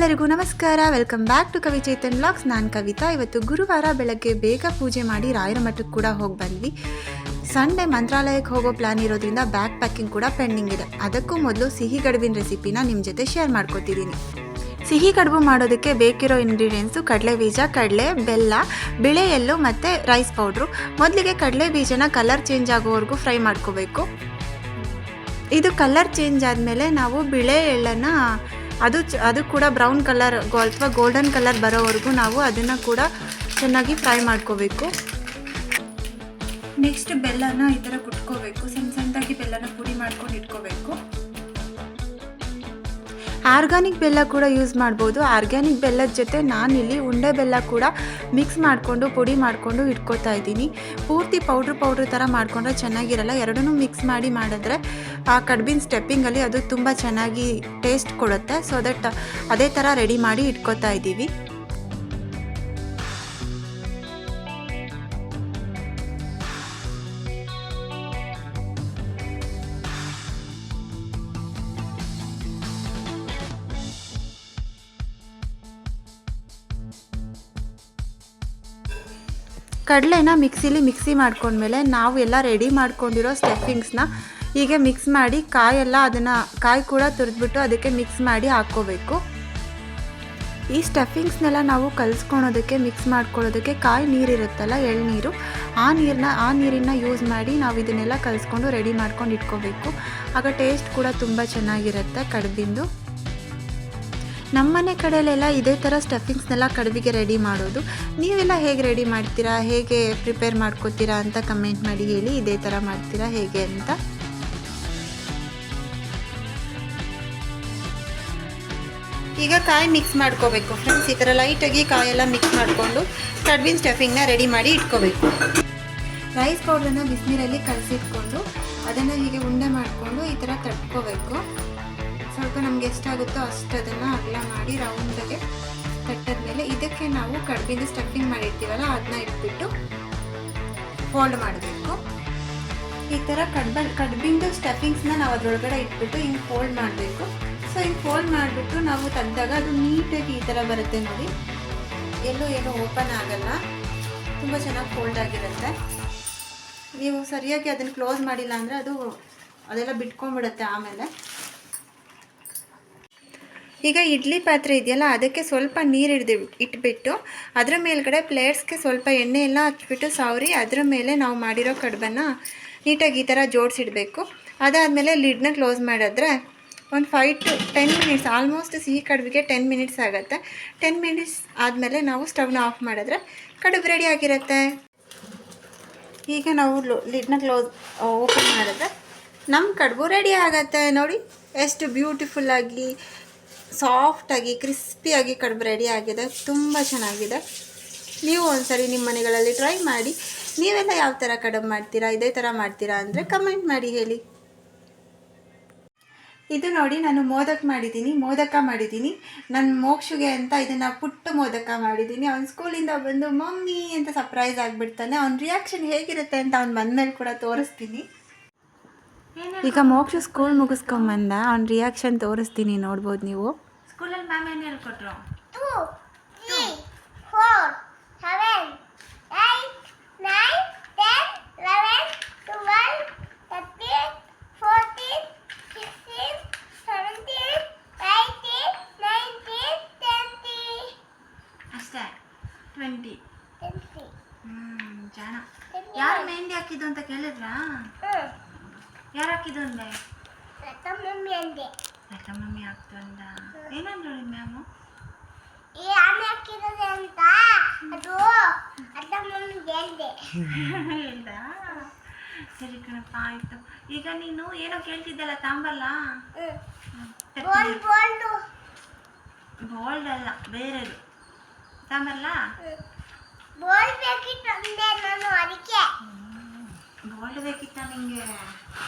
ಎಲ್ಲರಿಗೂ ನಮಸ್ಕಾರ. Welcome back to ಕವಿ ಚೇತನ್ ವ್ಲಾಗ್ಸ್. ನಾನು ಕವಿತಾ. ಇವತ್ತು ಗುರುವಾರ ಬೆಳಗ್ಗೆ ಬೇಗ ಪೂಜೆ ಮಾಡಿ ರಾಯರ ಮಠಕ್ಕೆ ಕೂಡ ಹೋಗಿ ಬಂದ್ವಿ. ಸಂಡೇ ಮಂತ್ರಾಲಯಕ್ಕೆ ಹೋಗೋ ಪ್ಲಾನ್ ಇರೋದ್ರಿಂದ ಬ್ಯಾಗ್ ಪ್ಯಾಕಿಂಗ್ ಕೂಡ ಪೆಂಡಿಂಗ್ ಇದೆ. ಅದಕ್ಕೂ ಮೊದಲು ಸಿಹಿ ಕಡುಬಿನ ರೆಸಿಪಿನ ನಿಮ್ಮ ಜೊತೆ ಶೇರ್ ಮಾಡ್ಕೊತಿದ್ದೀನಿ. ಸಿಹಿ ಕಡುಬು ಮಾಡೋದಕ್ಕೆ ಬೇಕಿರೋ ಇಂಗ್ರೀಡಿಯೆಂಟ್ಸು ಕಡಲೆ ಬೀಜ, ಕಡಲೆ, ಬೆಲ್ಲ, ಬಿಳೆ ಎಳ್ಳು ಮತ್ತು ರೈಸ್ ಪೌಡ್ರು. ಮೊದಲಿಗೆ ಕಡಲೆ ಬೀಜನ ಕಲರ್ ಚೇಂಜ್ ಆಗೋವರೆಗೂ ಫ್ರೈ ಮಾಡ್ಕೋಬೇಕು. ಇದು ಕಲರ್ ಚೇಂಜ್ ಆದಮೇಲೆ ನಾವು ಬಿಳೆ ಎಳ್ಳನ್ನು ಅದು ಕೂಡ ಬ್ರೌನ್ ಕಲರ್ ಅಥವಾ ಗೋಲ್ಡನ್ ಕಲರ್ ಬರೋವರೆಗೂ ನಾವು ಅದನ್ನು ಕೂಡ ಚೆನ್ನಾಗಿ ಫ್ರೈ ಮಾಡ್ಕೋಬೇಕು. ನೆಕ್ಸ್ಟ್ ಬೆಲ್ಲನ ಈ ಥರ ಕುಟ್ಕೋಬೇಕು. ಸಣ್ಣದಾಗಿ ಬೆಲ್ಲನ ಪುಡಿ ಮಾಡ್ಕೊಂಡು ಇಟ್ಕೋಬೇಕು. ಆರ್ಗ್ಯಾನಿಕ್ ಬೆಲ್ಲ ಕೂಡ ಯೂಸ್ ಮಾಡ್ಬೋದು. ಆರ್ಗ್ಯಾನಿಕ್ ಬೆಲ್ಲದ ಜೊತೆ ನಾನಿಲ್ಲಿ ಉಂಡೆ ಬೆಲ್ಲ ಕೂಡ ಮಿಕ್ಸ್ ಮಾಡಿಕೊಂಡು ಪುಡಿ ಮಾಡಿಕೊಂಡು ಇಟ್ಕೋತಾ ಇದ್ದೀನಿ. ಪೂರ್ತಿ ಪೌಡ್ರ್ ಥರ ಮಾಡಿಕೊಂಡ್ರೆ ಚೆನ್ನಾಗಿರಲ್ಲ. ಎರಡನ್ನೂ ಮಿಕ್ಸ್ ಮಾಡಿ ಮಾಡಿದ್ರೆ ಆ ಕಡುಬಿನ ಸ್ಟೆಪ್ಪಿಂಗಲ್ಲಿ ಅದು ತುಂಬ ಚೆನ್ನಾಗಿ ಟೇಸ್ಟ್ ಕೊಡುತ್ತೆ. ಸೊ ದಟ್ ಅದೇ ಥರ ರೆಡಿ ಮಾಡಿ ಇಟ್ಕೋತಾ ಇದ್ದೀವಿ. ಕಡಲೆನ ಮಿಕ್ಸಿ ಮಾಡ್ಕೊಂಡ್ಮೇಲೆ ನಾವು ಎಲ್ಲ ರೆಡಿ ಮಾಡ್ಕೊಂಡಿರೋ ಸ್ಟಫಿಂಗ್ಸ್ನ ಹೀಗೆ ಮಿಕ್ಸ್ ಮಾಡಿ ಕಾಯಿ ಕೂಡ ತುರಿದ್ಬಿಟ್ಟು ಅದಕ್ಕೆ ಮಿಕ್ಸ್ ಮಾಡಿ ಹಾಕ್ಕೋಬೇಕು. ಈ ಸ್ಟಫಿಂಗ್ಸ್ನೆಲ್ಲ ನಾವು ಕಲಿಸ್ಕೊಳೋದಕ್ಕೆ ಮಿಕ್ಸ್ ಮಾಡ್ಕೊಳ್ಳೋದಕ್ಕೆ ಕಾಯಿ ನೀರಿರುತ್ತಲ್ಲ, ಎಳ್ನೀರು, ಆ ನೀರನ್ನ ಯೂಸ್ ಮಾಡಿ ನಾವು ಇದನ್ನೆಲ್ಲ ಕಲಿಸ್ಕೊಂಡು ರೆಡಿ ಮಾಡ್ಕೊಂಡು ಇಟ್ಕೋಬೇಕು. ಆಗ ಟೇಸ್ಟ್ ಕೂಡ ತುಂಬ ಚೆನ್ನಾಗಿರುತ್ತೆ ಕಡುಬಿಂದು. ನಮ್ಮನೆ ಕಡೆಯಲ್ಲೆಲ್ಲ ಇದೇ ಥರ ಸ್ಟಫಿಂಗ್ಸ್ನೆಲ್ಲ ಕಡುಬಿಗೆ ರೆಡಿ ಮಾಡೋದು. ನೀವೆಲ್ಲ ಹೇಗೆ ರೆಡಿ ಮಾಡ್ತೀರಾ, ಹೇಗೆ ಪ್ರಿಪೇರ್ ಮಾಡ್ಕೋತೀರಾ ಅಂತ ಕಮೆಂಟ್ ಮಾಡಿ ಹೇಳಿ. ಇದೇ ಥರ ಮಾಡ್ತೀರಾ ಹೇಗೆ ಅಂತ. ಈಗ ಕಾಯಿ ಮಿಕ್ಸ್ ಮಾಡ್ಕೋಬೇಕು ಫ್ರೆಂಡ್ಸ್. ಈ ಥರ ಲೈಟಾಗಿ ಕಾಯೆಲ್ಲ ಮಿಕ್ಸ್ ಮಾಡಿಕೊಂಡು ಕಡುಬಿನ ಸ್ಟಫಿಂಗ್ನ ರೆಡಿ ಮಾಡಿ ಇಟ್ಕೋಬೇಕು. ರೈಸ್ ಪೌಡ್ರನ್ನ ಬಿಸಿನೀರಲ್ಲಿ ಕಲಸಿಟ್ಕೊಂಡು ಅದನ್ನು ಹೀಗೆ ಉಂಡೆ ಮಾಡಿಕೊಂಡು ಈ ಥರ ತಟ್ಕೋಬೇಕು. ಸ್ವಲ್ಪ ನಮ್ಗೆ ಎಷ್ಟಾಗುತ್ತೋ ಅಷ್ಟು ಅದನ್ನು ಅಗಲ ಮಾಡಿ ರೌಂಡಾಗೆ ತಟ್ಟದ್ಮೇಲೆ ಇದಕ್ಕೆ ನಾವು ಕಡುಬಿನ ಸ್ಟಫಿಂಗ್ ಮಾಡಿರ್ತೀವಲ್ಲ ಅದನ್ನ ಇಟ್ಬಿಟ್ಟು ಫೋಲ್ಡ್ ಮಾಡಬೇಕು. ಈ ಥರ ಕಡುಬಿಂದು ಸ್ಟಫಿಂಗ್ಸ್ನ ನಾವು ಅದರೊಳಗಡೆ ಇಟ್ಬಿಟ್ಟು ಹಿಂಗೆ ಫೋಲ್ಡ್ ಮಾಡಬೇಕು. ಸೊ ಹಿಂಗೆ ಫೋಲ್ಡ್ ಮಾಡಿಬಿಟ್ಟು ನಾವು ತೆಗ್ದಾಗ ಅದು ನೀಟಾಗಿ ಈ ಥರ ಬರುತ್ತೆ ನೋಡಿ. ಎಲ್ಲೂ ಏನೂ ಓಪನ್ ಆಗಲ್ಲ, ತುಂಬ ಚೆನ್ನಾಗಿ ಫೋಲ್ಡ್ ಆಗಿರುತ್ತೆ. ನೀವು ಸರಿಯಾಗಿ ಅದನ್ನು ಕ್ಲೋಸ್ ಮಾಡಿಲ್ಲ ಅಂದರೆ ಅದೆಲ್ಲ ಬಿಟ್ಕೊಂಡ್ಬಿಡುತ್ತೆ ಆಮೇಲೆ. ಈಗ ಇಡ್ಲಿ ಪಾತ್ರೆ ಇದೆಯಲ್ಲ, ಅದಕ್ಕೆ ಸ್ವಲ್ಪ ನೀರು ಇಟ್ಬಿಟ್ಟು ಅದರ ಮೇಲ್ಗಡೆ ಪ್ಲೇಟ್ಸ್ಗೆ ಸ್ವಲ್ಪ ಎಣ್ಣೆ ಎಲ್ಲ ಹಚ್ಬಿಟ್ಟು ಸವರಿ ಅದರ ಮೇಲೆ ನಾವು ಮಾಡಿರೋ ಕಡುಬನ್ನು ನೀಟಾಗಿ ಈ ಥರ ಜೋಡಿಸಿಡಬೇಕು. ಅದಾದಮೇಲೆ ಲಿಡ್ನ ಕ್ಲೋಸ್ ಮಾಡಿದ್ರೆ ಒಂದು 5 to 10 ಮಿನಿಟ್ಸ್, ಆಲ್ಮೋಸ್ಟ್ ಸಿಹಿ ಕಡುಬಿಗೆ 10 ಮಿನಿಟ್ಸ್ ಆಗುತ್ತೆ. 10 ಮಿನಿಟ್ಸ್ ಆದಮೇಲೆ ನಾವು ಸ್ಟವ್ನ ಆಫ್ ಮಾಡಿದ್ರೆ ಕಡುಬು ರೆಡಿ ಆಗಿರುತ್ತೆ. ಈಗ ನಾವು ಲಿಡ್ನ ಓಪನ್ ಮಾಡಿದ್ರೆ ನಮ್ಮ ಕಡುಬು ರೆಡಿ ಆಗುತ್ತೆ. ನೋಡಿ ಎಷ್ಟು ಬ್ಯೂಟಿಫುಲ್ಲಾಗಿ, ಸಾಫ್ಟಾಗಿ, ಕ್ರಿಸ್ಪಿಯಾಗಿ ಕಡುಬು ರೆಡಿ ಆಗಿದೆ. ತುಂಬ ಚೆನ್ನಾಗಿದೆ. ನೀವು ಒಂದ್ಸರಿ ನಿಮ್ಮ ಮನೆಗಳಲ್ಲಿ ಟ್ರೈ ಮಾಡಿ. ನೀವೆಲ್ಲ ಯಾವ ಥರ ಕಡುಬು ಮಾಡ್ತೀರಾ, ಇದೇ ಥರ ಮಾಡ್ತೀರಾ ಅಂದರೆ ಕಮೆಂಟ್ ಮಾಡಿ ಹೇಳಿ. ಇದು ನೋಡಿ, ನಾನು ಮೋದಕ ಮಾಡಿದ್ದೀನಿ. ನನ್ನ ಮೋಕ್ಷಗೆ ಅಂತ ಇದನ್ನು ಪುಟ್ಟ ಮೋದಕ ಮಾಡಿದ್ದೀನಿ. ಅವ್ನು ಸ್ಕೂಲಿಂದ ಬಂದು ಮಮ್ಮಿ ಅಂತ ಸರ್ಪ್ರೈಸ್ ಆಗಿಬಿಡ್ತಾನೆ. ಅವ್ನ ರಿಯಾಕ್ಷನ್ ಹೇಗಿರುತ್ತೆ ಅಂತ ಅವ್ನು ಬಂದಮೇಲೆ ಕೂಡ ತೋರಿಸ್ತೀನಿ. ಈಗ ಮೋಕ್ಷ ಸ್ಕೂಲ್ ಮುಗಿಸ್ಕೊಂಬಂದ, ಅವ್ನ ರಿಯಾಕ್ಷನ್ ತೋರಿಸ್ತೀನಿ, ನೋಡ್ಬೋದು ನೀವು. ಸ್ಕೂಲಲ್ಲಿ ಮ್ಯಾಮ್ ಏನು ಹೇಳ್ಕೊಟ್ರು? 2 3 4 7 8 9 10 11 12 13 14 16 17 18 19 20 ಅಷ್ಟೇ 20. ಜಾಣ. 20. ಯಾರು ಮೆಹಂದಿ ಹಾಕಿದ್ದು ಅಂತ ಕೇಳಿದ್ರಾ? ಯಾರು ಹಾಕಿದ್ದು ಅಂದೆ? ಮಮ್ಮಿ ಅಂದೆ. ಮಮ್ಮಿ ಹಾಕ್ತು ಅಂದ. ಏನಂದ್ರು ನಿಮ್ಮ ಮ್ಯಾಮು? ಯಾರು ಹಾಕಿರೋದು ಅಂತ ಅದು ಮಮ್ಮಿಗೆ ಅಂದೆ. ಹೇಳ್ದ? ಸರಿ ಕಣಪ್ಪ, ಆಯಿತು. ಈಗ ನೀನು ಏನೋ ಕೇಳ್ತಿದ್ದಲ್ಲ, ತಾಂಬಲ್ಲ? ಗೋಲ್ಡ್ ಅಲ್ಲ, ಬೇರೆದು ತಾಂಬಲ್ಲ. ಗೋಲ್ಡ್ ಬೇಕಿತ್ತು ಅಂದೆ ನಾನು, ಅದಕ್ಕೆ. ಗೋಲ್ಡ್ ಬೇಕಿತ್ತ ನಿಂಗೆ?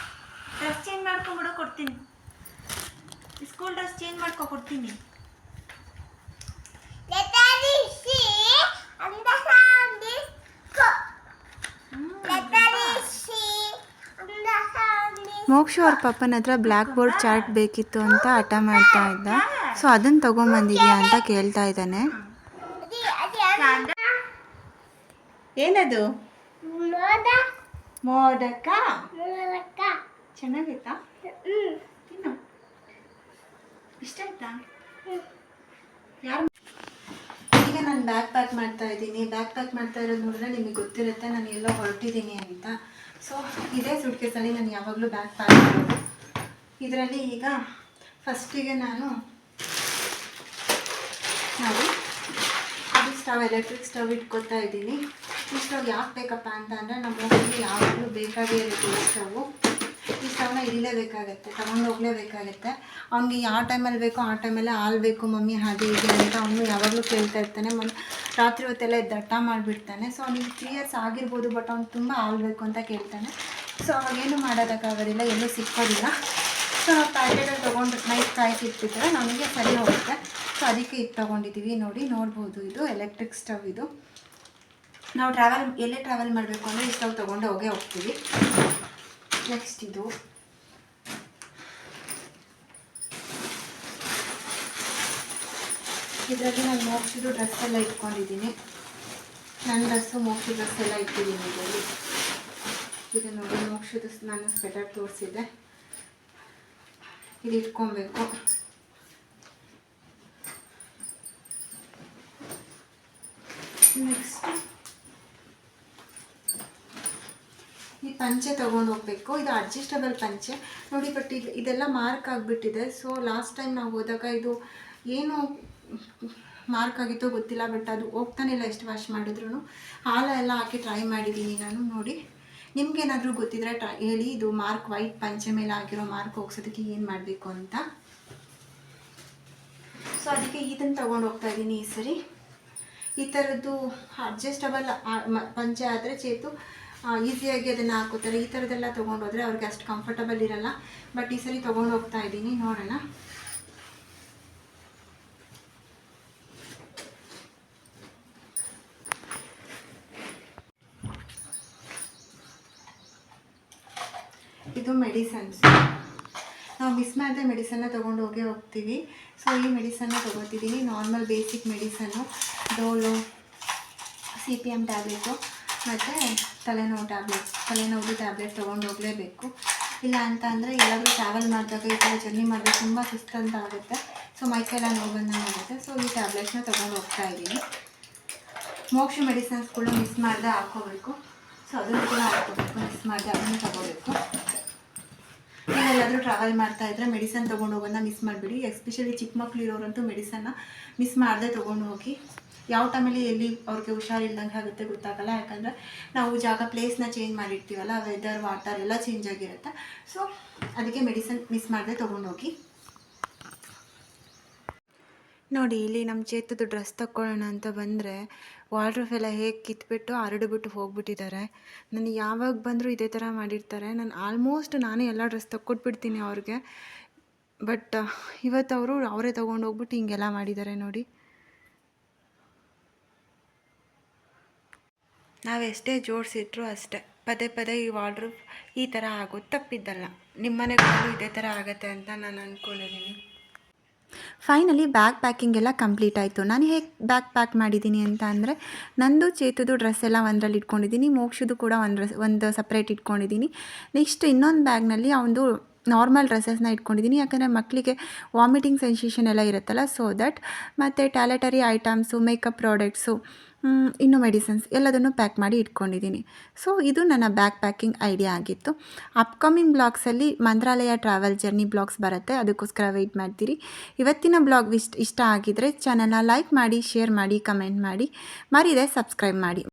ಡ್ರೆಸ್ ಚೇಂಜ್ ಮಾಡ್ಕೊಂಬಿಡೋ, ಕೊಡ್ತೀನಿ. ಸ್ಕೂಲ್ ಡ್ರೆಸ್ ಚೇಂಜ್ ಕೊಡ್ತೀನಿ. ಮೋಕ್ಷ ಅವ್ರ ಪಪ್ಪನ ಹತ್ರ ಬ್ಲ್ಯಾಕ್ ಬೋರ್ಡ್ ಚಾರ್ಟ್ ಬೇಕಿತ್ತು ಅಂತ ಹಠ ಮಾಡ್ತಾ ಇದ್ದ. ಸೊ ಅದನ್ನು ತೊಗೊಂಬಂದಿದ್ಯಾ ಅಂತ ಕೇಳ್ತಾ ಇದ್ದಾನೆ. ಏನದು? ಮೋದಕ. ಚೆನ್ನಾಗಿತ್ತಾ? ತಿನ್ನು. ಇಷ್ಟ ಆಯ್ತಾ? ಯಾರು? ಈಗ ನಾನು ಬ್ಯಾಗ್ ಪ್ಯಾಕ್ ಮಾಡ್ತಾ ಇದ್ದೀನಿ. ಬ್ಯಾಗ್ ಪ್ಯಾಕ್ ಮಾಡ್ತಾ ಇರೋದು ನೋಡಿದ್ರೆ ನಿಮಗೆ ಗೊತ್ತಿರುತ್ತೆ ನಾನು ಎಲ್ಲೋ ಹೊರಟಿದ್ದೀನಿ ಅಂತ. ಸೊ ಇದೇ ಸೂಟ್ಕೇಸಲ್ಲಿ ನಾನು ಯಾವಾಗಲೂ ಬ್ಯಾಗ್ ಪ್ಯಾಕ್ ಮಾಡೋದು. ಇದರಲ್ಲಿ ಈಗ ಫಸ್ಟಿಗೆ ನಾನು ನೋಡಿ ಅದು ಸ್ಟವ್, ಎಲೆಕ್ಟ್ರಿಕ್ ಸ್ಟವ್ ಇಟ್ಕೊತಾ ಇದ್ದೀನಿ. ಈ ಸ್ಟವ್ ಯಾಕೆ ಬೇಕಪ್ಪ ಅಂತ ಅಂದರೆ ನಮ್ಮ ಮನೆಯಲ್ಲಿ ಯಾವಾಗಲೂ ಬೇಕಾಗೇ ಇರುತ್ತೆ ಈ ಸ್ಟವ್ವು. ಈ ಸ್ಟವ್ನ ಇರಲೇಬೇಕಾಗತ್ತೆ, ತಗೊಂಡು ಹೋಗಲೇಬೇಕಾಗತ್ತೆ. ಅವ್ನಿಗೆ ಯಾವ ಟೈಮಲ್ಲಿ ಬೇಕೋ ಆ ಟೈಮಲ್ಲೇ ಹಾಲು ಬೇಕು ಮಮ್ಮಿ ಹಾಗೆ ಹೀಗೆ ಅಂತ ಅವನು ಯಾವಾಗಲೂ ಕೇಳ್ತಾ ಇರ್ತಾನೆ. ರಾತ್ರಿ ಹೊತ್ತೆಲ್ಲ ದಟ್ಟ ಮಾಡಿಬಿಡ್ತಾನೆ. ಸೊ ಅವ್ನಿಗೆ 3 years ಆಗಿರ್ಬೋದು, ಬಟ್ ಅವ್ನು ತುಂಬ ಹಾಲು ಬೇಕು ಅಂತ ಕೇಳ್ತಾನೆ. ಸೊ ಅವಾಗೇನು ಮಾಡೋದಕ್ಕಾಗೋದಿಲ್ಲ, ಎಲ್ಲೂ ಸಿಕ್ಕೋದಿಲ್ಲ. ಸೊ ನಾವು ಪ್ಯಾಕೆಟಲ್ಲಿ ತೊಗೊಂಡು ನೈಟ್ ಕಾಯಿಸಿಟ್ಬಿಟ್ರೆ ನಮಗೆ ಸರಿ ಹೋಗುತ್ತೆ. ಸೊ ಅದಕ್ಕೆ ಇದು ತೊಗೊಂಡಿದ್ದೀವಿ. ನೋಡ್ಬೋದು, ಇದು ಎಲೆಕ್ಟ್ರಿಕ್ ಸ್ಟವ್. ಇದು ನಾವು ಎಲ್ಲೇ ಟ್ರಾವೆಲ್ ಮಾಡಬೇಕು ಅಂದರೆ ಈ ಸ್ಟವ್ ತೊಗೊಂಡು ಹೋಗ್ತೀವಿ. ನೆಕ್ಸ್ಟ್ ಇದು ಇದರಲ್ಲಿ ನಾನು ಮೋಕ್ಷಿದು ಡ್ರೆಸ್ ಎಲ್ಲ ಇಟ್ಕೊಂಡಿದ್ದೀನಿ. ನನ್ನ ಡ್ರೆಸ್ಸು ಮೋಕ್ಷಿ ಡ್ರೆಸ್ ಎಲ್ಲ ಇಟ್ಟಿದ್ದೀನಿ ಇದರಲ್ಲಿ. ಇದು ನೋಡಿ ಮೋಕ್ಷದ ನಾನು ಸ್ವೆಟರ್ ತೋರಿಸಿದ್ದೆ, ಇದು ಇಟ್ಕೊಬೇಕು. ನೆಕ್ಸ್ಟ್ ಈ ಪಂಚೆ ತೊಗೊಂಡು ಹೋಗಬೇಕು. ಇದು ಅಡ್ಜಸ್ಟಬಲ್ ಪಂಚೆ ನೋಡಿ, ಬಟ್ ಇದೆಲ್ಲ ಮಾರ್ಕ್ ಆಗಿಬಿಟ್ಟಿದೆ. ಸೊ ಲಾಸ್ಟ್ ಟೈಮ್ ನಾವು ಹೋದಾಗ ಇದು ಏನು ಮಾರ್ಕ್ ಆಗಿತ್ತೋ ಗೊತ್ತಿಲ್ಲ, ಬಟ್ ಅದು ಹೋಗ್ತಾನೆ ಇಲ್ಲ ಎಷ್ಟು ವಾಶ್ ಮಾಡಿದ್ರು. ಹಾಲೆಲ್ಲ ಹಾಕಿ ಟ್ರೈ ಮಾಡಿದ್ದೀನಿ ನಾನು. ನೋಡಿ ನಿಮ್ಗೇನಾದರೂ ಗೊತ್ತಿದ್ರೆ ಹೇಳಿ, ಇದು ಮಾರ್ಕ್ ವೈಟ್ ಪಂಚೆ ಮೇಲೆ ಆಗಿರೋ ಮಾರ್ಕ್ ಹೋಗ್ಸೋದಕ್ಕೆ ಏನು ಮಾಡಬೇಕು ಅಂತ. ಸೊ ಅದಕ್ಕೆ ಇದನ್ನು ತೊಗೊಂಡು ಹೋಗ್ತಾ ಇದ್ದೀನಿ ಈ ಸರಿ. ಈ ಥರದ್ದು ಅಡ್ಜಸ್ಟಬಲ್ ಪಂಚೆ ಆದರೆ ಚೇತು ಈಸಿಯಾಗಿ ಅದನ್ನು ಹಾಕೋತಾರೆ. ಈ ಥರದ್ದೆಲ್ಲ ತೊಗೊಂಡೋದ್ರೆ ಅವ್ರಿಗೆ ಅಷ್ಟು ಕಂಫರ್ಟಬಲ್ ಇರಲ್ಲ. ಬಟ್ ಈ ಸರಿ ತೊಗೊಂಡು ಹೋಗ್ತಾ ಇದ್ದೀನಿ, ನೋಡೋಣ. ಇದು ಮೆಡಿಸನ್ಸ್. ನಾವು ಮಿಸ್ ಮಾಡಿದ್ರೆ ಮೆಡಿಸನ್ನ ತೊಗೊಂಡು ಹೋಗ್ತೀವಿ. ಸೊ ಈ ಮೆಡಿಸನ್ನ ತೊಗೋತಿದ್ದೀನಿ, ನಾರ್ಮಲ್ ಬೇಸಿಕ್ ಮೆಡಿಸನ್ನು, ಡೋಲೋ, CPM ಟ್ಯಾಬ್ಲೆಟು ಮತ್ತು ತಲೆನೋವು ಟ್ಯಾಬ್ಲೆಟ್ ತೊಗೊಂಡು ಹೋಗಲೇಬೇಕು. ಇಲ್ಲ ಅಂತ ಅಂದರೆ ಎಲ್ಲಾದರೂ ಟ್ರಾವೆಲ್ ಮಾಡಿದಾಗ ಈ ಥರ ಜರ್ನಿ ಮಾಡಿದ್ರೆ ತುಂಬ ಸುಸ್ತಂತ ಆಗುತ್ತೆ. ಸೊ ಮೈಕೆಲ್ಲ ನೋವು ಬಂದಂಗೆ ಆಗುತ್ತೆ. ಸೊ ಈ ಟ್ಯಾಬ್ಲೆಟ್ಸ್ನ ತೊಗೊಂಡು ಹೋಗ್ತಾ ಇದ್ದೀನಿ. ಮೋಕ್ಷ ಮೆಡಿಸನ್ಸ್ ಕೂಡ ಮಿಸ್ ಮಾಡಿದೆ ಹಾಕ್ಕೋಬೇಕು. ಸೊ ಅದನ್ನು ಕೂಡ ಹಾಕ್ಕೋಬೇಕು, ಮಿಸ್ ಮಾಡಿದೆ ಅದನ್ನು ತೊಗೋಬೇಕು. ನೀವೆಲ್ಲಾದರೂ ಟ್ರಾವೆಲ್ ಮಾಡ್ತಾ ಇದ್ದರೆ ಮೆಡಿಸನ್ ತೊಗೊಂಡು ಹೋಗೋದನ್ನ ಮಿಸ್ ಮಾಡಿಬಿಡಿ. ಎಸ್ಪೆಷಲಿ ಚಿಕ್ಕ ಮಕ್ಳು ಇರೋರಂತೂ ಮೆಡಿಸನ್ನ ಮಿಸ್ ಮಾಡದೆ ತೊಗೊಂಡು ಹೋಗಿ. ಯಾವ ಟೈಮಲ್ಲಿ ಎಲ್ಲಿ ಅವ್ರಿಗೆ ಹುಷಾರಿಲ್ದಂಗೆ ಆಗುತ್ತೆ ಗೊತ್ತಾಗಲ್ಲ. ಯಾಕಂದರೆ ನಾವು ಪ್ಲೇಸ್ನ ಚೇಂಜ್ ಮಾಡಿರ್ತೀವಲ್ಲ, ವೆದರ್, ವಾಟರ್ ಎಲ್ಲ ಚೇಂಜ್ ಆಗಿರುತ್ತೆ. ಸೊ ಅದಕ್ಕೆ ಮೆಡಿಸನ್ ಮಿಸ್ ಮಾಡದೆ ತೊಗೊಂಡೋಗಿ. ನೋಡಿ ಇಲ್ಲಿ ನಮ್ಮ ಚೇತದ್ದು ಡ್ರೆಸ್ ತಗೊಳ್ಳೋಣ ಅಂತ ಬಂದರೆ ವಾರ್ಡ್ರೋಬ್ ಎಲ್ಲ ಹೇಗೆ ಕಿತ್ಬಿಟ್ಟು ಹರಡ್ಬಿಟ್ಟು ಹೋಗ್ಬಿಟ್ಟಿದ್ದಾರೆ. ನನಗೆ ಯಾವಾಗ ಬಂದರೂ ಇದೇ ಥರ ಮಾಡಿರ್ತಾರೆ. ನಾನೇ ಎಲ್ಲ ಡ್ರೆಸ್ ತಕ್ಕೊಟ್ಬಿಡ್ತೀನಿ ಅವ್ರಿಗೆ. ಬಟ್ ಇವತ್ತು ಅವರೇ ತೊಗೊಂಡೋಗ್ಬಿಟ್ಟು ಹಿಂಗೆಲ್ಲ ಮಾಡಿದ್ದಾರೆ ನೋಡಿ. ನಾವೆಷ್ಟೇ ಜೋಡಿಸಿಟ್ರು ಅಷ್ಟೇ ಪದೇ ಈ ವಾರ್ಡ್ರೋಬ್ ಈ ಥರ ಆಗೋದು ತಪ್ಪಿದ್ದಲ್ಲ. ನಿಮ್ಮ ಮನೆಗಳಲ್ಲೂ ಇದೇ ಥರ ಆಗುತ್ತೆ ಅಂತ ನಾನು ಅಂದ್ಕೊಂಡಿದ್ದೀನಿ. ಫೈನಲಿ ಬ್ಯಾಗ್ ಪ್ಯಾಕಿಂಗ್ ಎಲ್ಲ ಕಂಪ್ಲೀಟ್ ಆಯಿತು. ನಾನು ಹೇಗೆ ಬ್ಯಾಗ್ ಪ್ಯಾಕ್ ಮಾಡಿದ್ದೀನಿ ಅಂತ ಅಂದರೆ, ನಂದು ಚೇತುದು ಡ್ರೆಸ್ ಎಲ್ಲ ಒಂದರಲ್ಲಿ ಇಟ್ಕೊಂಡಿದ್ದೀನಿ, ಮೋಕ್ಷದು ಕೂಡ ಒಂದು ಸಪ್ರೇಟ್ ಇಟ್ಕೊಂಡಿದ್ದೀನಿ. ನೆಕ್ಸ್ಟ್ ಇನ್ನೊಂದು ಬ್ಯಾಗ್ನಲ್ಲಿ ಅವನದು ನಾರ್ಮಲ್ ಡ್ರೆಸ್ಸಸ್ನ ಇಟ್ಕೊಂಡಿದ್ದೀನಿ. ಯಾಕಂದರೆ ಮಕ್ಕಳಿಗೆ ವಾಮಿಟಿಂಗ್ ಸೆನ್ಸೇಷನ್ ಎಲ್ಲ ಇರುತ್ತಲ್ಲ, ಸೊ ದಟ್. ಮತ್ತು ಟಾಯ್ಲೆಟರಿ ಐಟಮ್ಸು, ಮೇಕಪ್ ಪ್ರಾಡಕ್ಟ್ಸು, ಇನ್ನು ಮೆಡಿಸಿನ್ಸ್ ಎಲ್ಲದನ್ನು ಪ್ಯಾಕ್ ಮಾಡಿ ಇಟ್ಕೊಂಡಿದ್ದೀನಿ. ಸೊ ಇದು ನನ್ನ ಬ್ಯಾಗ್ ಪ್ಯಾಕಿಂಗ್ ಐಡಿಯಾ ಆಗಿತ್ತು. ಅಪ್ಕಮಿಂಗ್ ಬ್ಲಾಗ್ಸಲ್ಲಿ ಮಂತ್ರಾಲಯ ಟ್ರಾವೆಲ್ ಜರ್ನಿ ಬ್ಲಾಗ್ಸ್ ಬರುತ್ತೆ, ಅದಕ್ಕೋಸ್ಕರ ವೆಯ್ಟ್ ಮಾಡ್ತೀರಿ. ಇವತ್ತಿನ ಬ್ಲಾಗ್ ಇಷ್ಟ ಆಗಿದ್ದರೆ ಚಾನಲ್ನ ಲೈಕ್ ಮಾಡಿ, ಶೇರ್ ಮಾಡಿ, ಕಮೆಂಟ್ ಮಾಡಿ, ಮರಿದೆ ಸಬ್ಸ್ಕ್ರೈಬ್ ಮಾಡಿ.